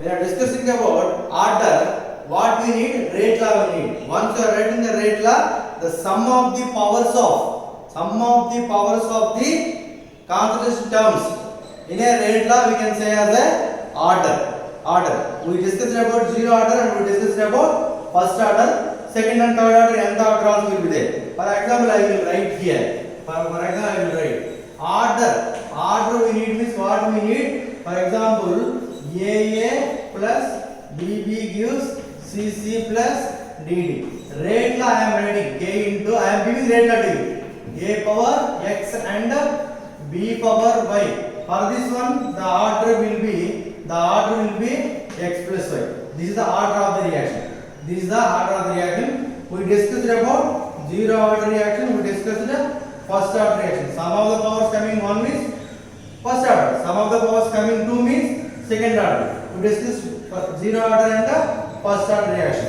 we are discussing about order. What we need? Rate law we need. Once you are writing the rate law, the sum of the powers of the concentration terms in a rate law we can say as a order. We discussed about zero order and we discussed about first order, second and third order, nth order also will be there. For example, I will write here. For example, I will write order we need means what we need. For example, AA plus BB gives CC plus DD. Rate law I am writing K into, I am giving rate law to you. A power X and B power Y. For this one, the order will be X plus Y. This is the order of the reaction. We discussed about zero order reaction. We discussed the first order reaction. Sum of the powers coming 1 means first order. Sum of the powers coming 2 means second order. We discussed zero order and the first order reaction.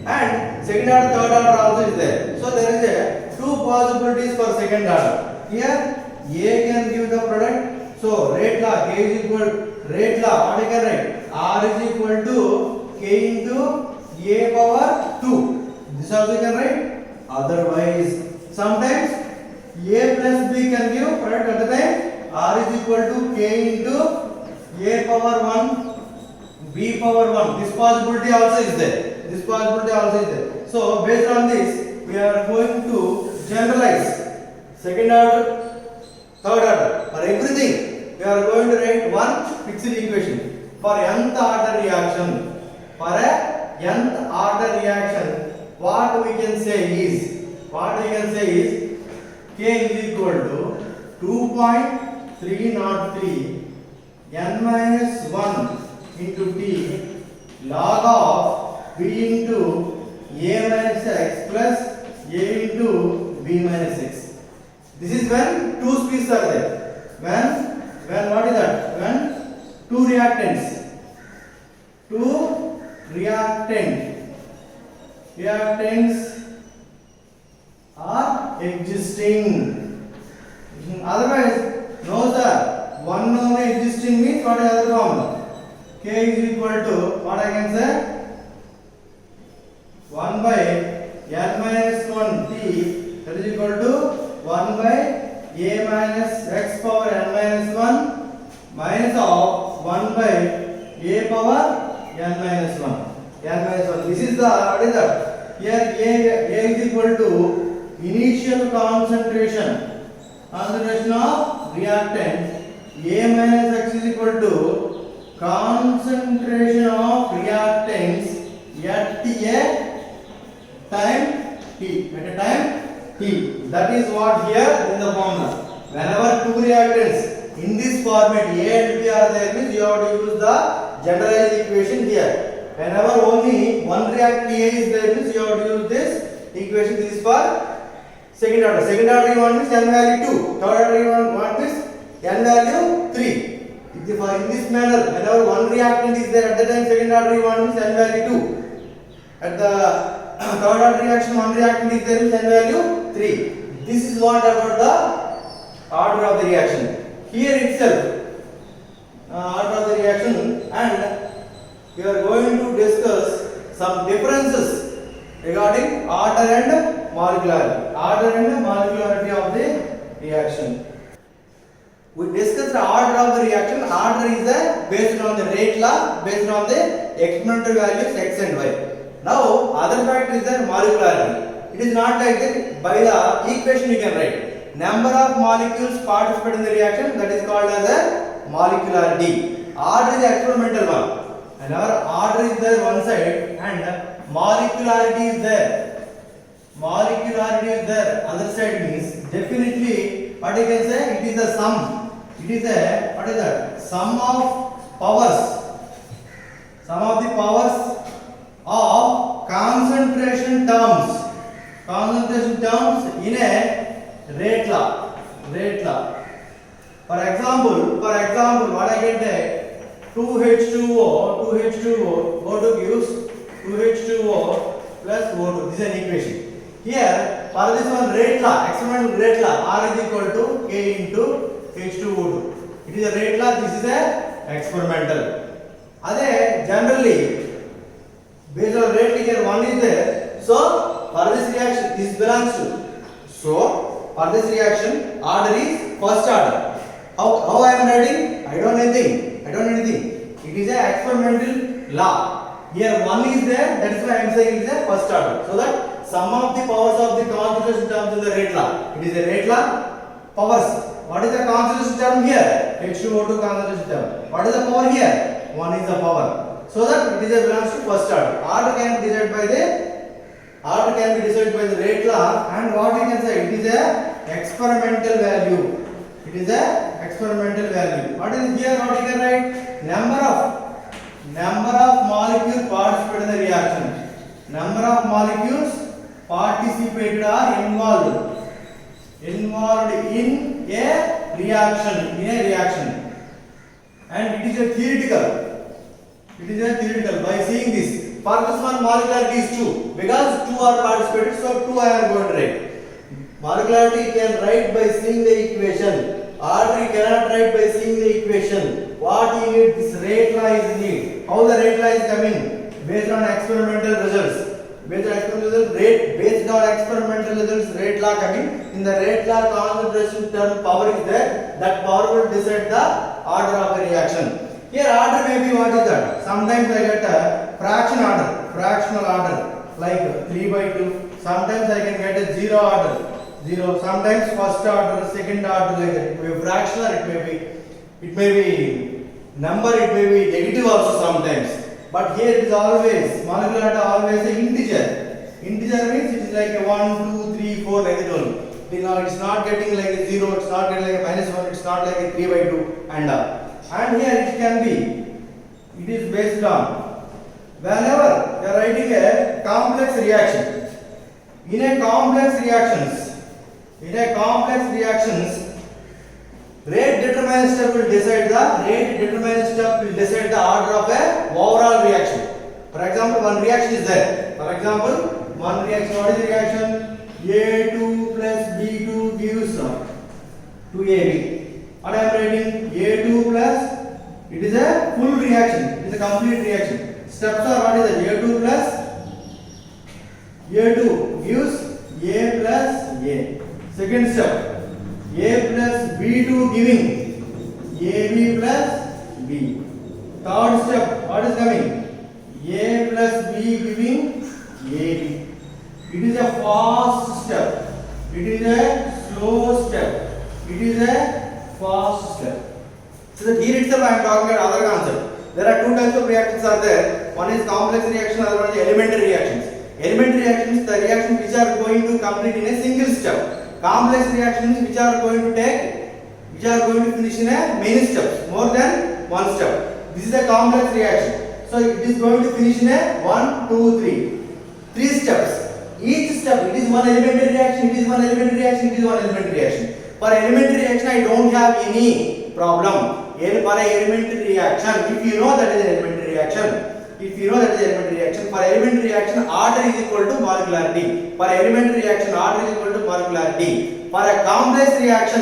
And second order, third order also is there. So there is a two possibilities for second order. Here A can give the product. So rate law K is equal rate law. What I can write? R is equal to K into A power 2. This also you can write. Otherwise, sometimes A plus B can give product at the time. R is equal to K into A power 1 B power 1. This possibility also is there. So based on this, we are going to generalize second order, third order. For everything, we are going to write one fixed equation. For nth order reaction, what we can say is K is equal to 2.303 n minus 1 into T log of B into A minus X plus A into B minus X. This is when two speeds are there. When what is that? When two reactants are existing. Otherwise, no sir. One only existing means what is other formula? K is equal to what I can say? 1 by n minus 1 T, that is equal to 1 by A minus X power n minus 1 minus of 1 by A power n minus 1. This is the, what is that? Here A is equal to initial concentration of reactant. A minus X is equal to concentration of reactants at a time T. That is what here in the formula. Whenever two reactants in this format A and B are there, means you have to use the generalized equation here. Whenever only one reactant A is there, means you have to use this equation. This is for second order. Second order you want means n value 2. Third order you want means n value 3. In this manner, whenever one reactant is there at the time second order you want means n value 2. At the third order reaction, one reactant is there means n value 3. This is what about the order of the reaction. Here itself, order of the reaction, and we are going to discuss some differences regarding order and molecularity of the reaction. We discussed the order of the reaction. Order is based on the rate law, based on the experimental values X and Y. Now, other factor is the molecularity. It is not like that. By the equation you can write number of molecules participate in the reaction, that is called as a molecularity. Order is the experimental one. And our order is there one side and molecularity is there. Other side means definitely what you can say, it is a sum. It is a, what is that? Sum of powers. Sum of the powers of concentration terms in a rate law. For example, what I can take 2H2O, O2 gives 2H2O plus O2. This is an equation. Here, for this one rate law, experimental rate law, R is equal to K into H2O2. It is a rate law, this is a experimental. Adhe based on rate here 1 is there. So for this reaction this belongs to. So for this reaction order is first order. How I am writing? I don't know anything. It is a experimental law. Here 1 is there, that's why I am saying it is a first order. So that sum of the powers of the conjugation terms in the rate law. It is a rate law. Powers. What is the conjugation term here? H2O2 conjugation term. What is the power here? 1 is the power. So that it is a belongs to first order. Order can be decided by the rate law, and what we can say, it is a experimental value. It is a experimental value. What is here? What you can write? Number of molecules participate in the reaction. Number of molecules participated or involved in a reaction. And it is a theoretical. By seeing this, for this one molecularity is 2 because 2 are participated, so 2 I am going to write. Molecularity you can write by seeing the equation. Order you cannot write by seeing the equation. What you need, this rate law is need. How the rate law is coming? Based on experimental results. Based on experimental results, rate law coming. In the rate law, concentration term power is there. That power will decide the order of the reaction. Here order may be what is that? Sometimes I get a fractional order like 3/2. Sometimes I can get a 0 order. Sometimes first order, second order like that. It may be fractional, it may be number, it may be negative also sometimes. But here it is always, molecular always a integer. Integer means it is like a 1, 2, 3, 4 like that only. It's not getting like a 0, it's not getting like a -1, it's not like a 3/2 and here it can be, it is based on, whenever you are writing a complex reaction, in a complex reactions, rate determinant step will decide the order of a overall reaction. For example, one reaction is there. What is the reaction? A2 plus B2 gives 2AB. What I am writing? A2 plus, it is a full reaction. It is a complete reaction. Steps are what is it? A2 plus A2 gives A plus A. Second step, A plus B2 giving AB plus B. Third step, what is coming? A plus B giving AB. It is a fast step. It is a slow step. It is a fast step. So the here itself I am talking about other concept. There are two types of reactions are there. One is complex reaction, other one is elementary reactions. Elementary reactions, the reactions which are going to complete in a single step. Complex reactions which are going to finish in a many steps, more than one step. This is a complex reaction. So it is going to finish in a 1, 2, 3. 3 steps. Each step, it is one elementary reaction, it is one elementary reaction, it is one elementary reaction. For elementary reaction, I don't have any problem. For an elementary reaction, if you know that is an elementary reaction, for elementary reaction, order is equal to molecularity. For elementary reaction, order is equal to molecularity. For a complex reaction,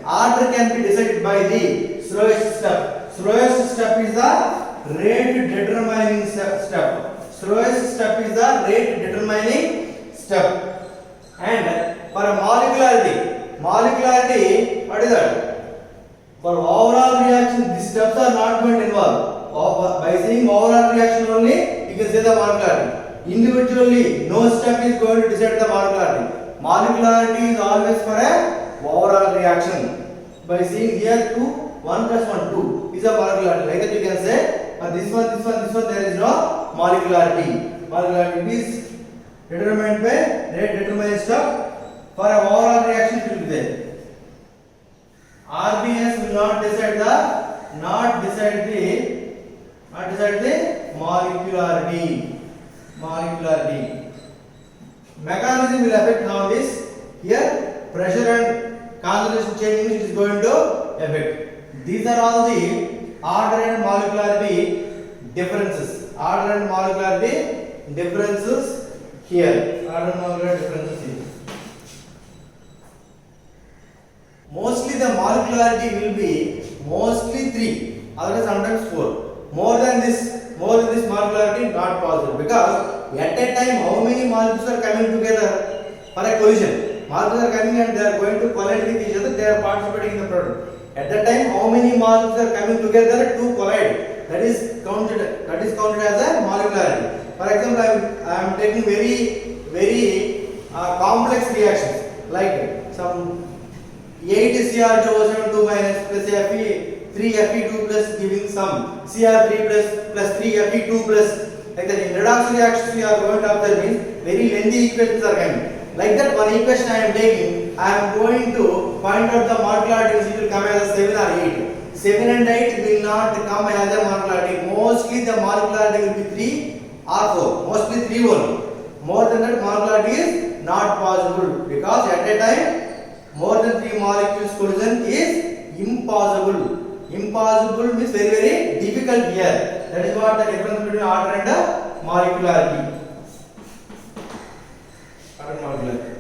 order can be decided by the slowest step. Slowest step is the rate determining step. Slowest step is the rate determining step. And for a molecularity, what is that? For overall reaction, these steps are not going to involve. By seeing overall reaction only, you can say the molecularity. Individually, no step is going to decide the molecularity. Molecularity is always for a overall reaction. By seeing here 2, 1 plus 1, 2 is a molecularity. Like that you can say, this one, there is no molecularity. Molecularity is determined by rate determinant step. For a overall reaction, it will be there. RBS will not decide the molecularity. Mechanism will affect now this. Here pressure and concentration changing is going to affect. These are all the order and molecularity differences. Here. Mostly the molecularity will be mostly 3, otherwise sometimes 4. More than more than this molecularity not possible, because at a time how many molecules are coming together for a collision? Molecules are coming and they are going to collide with each other. They are participating in the product. At that time, how many molecules are coming together to collide? That is counted as a molecularity. For example, I am taking very complex reactions like some 8 Cr2O2 minus plus Fe 3 Fe2 plus giving some Cr3 plus 3 Fe2 plus, like that. In redox reactions we are going to observe means very lengthy equations are coming. Like that, one equation I am taking, I am going to find out the molecularity. It will come as a 7 or 8. 7 and 8 will not come as a molecularity. Mostly the molecularity will be 3 or 4. Mostly 3 only. More than that molecularity is not possible, because at a time more than 3 molecules collision is impossible. Impossible means very difficult here. That is what the difference between order and molecularity. Order and molecularity.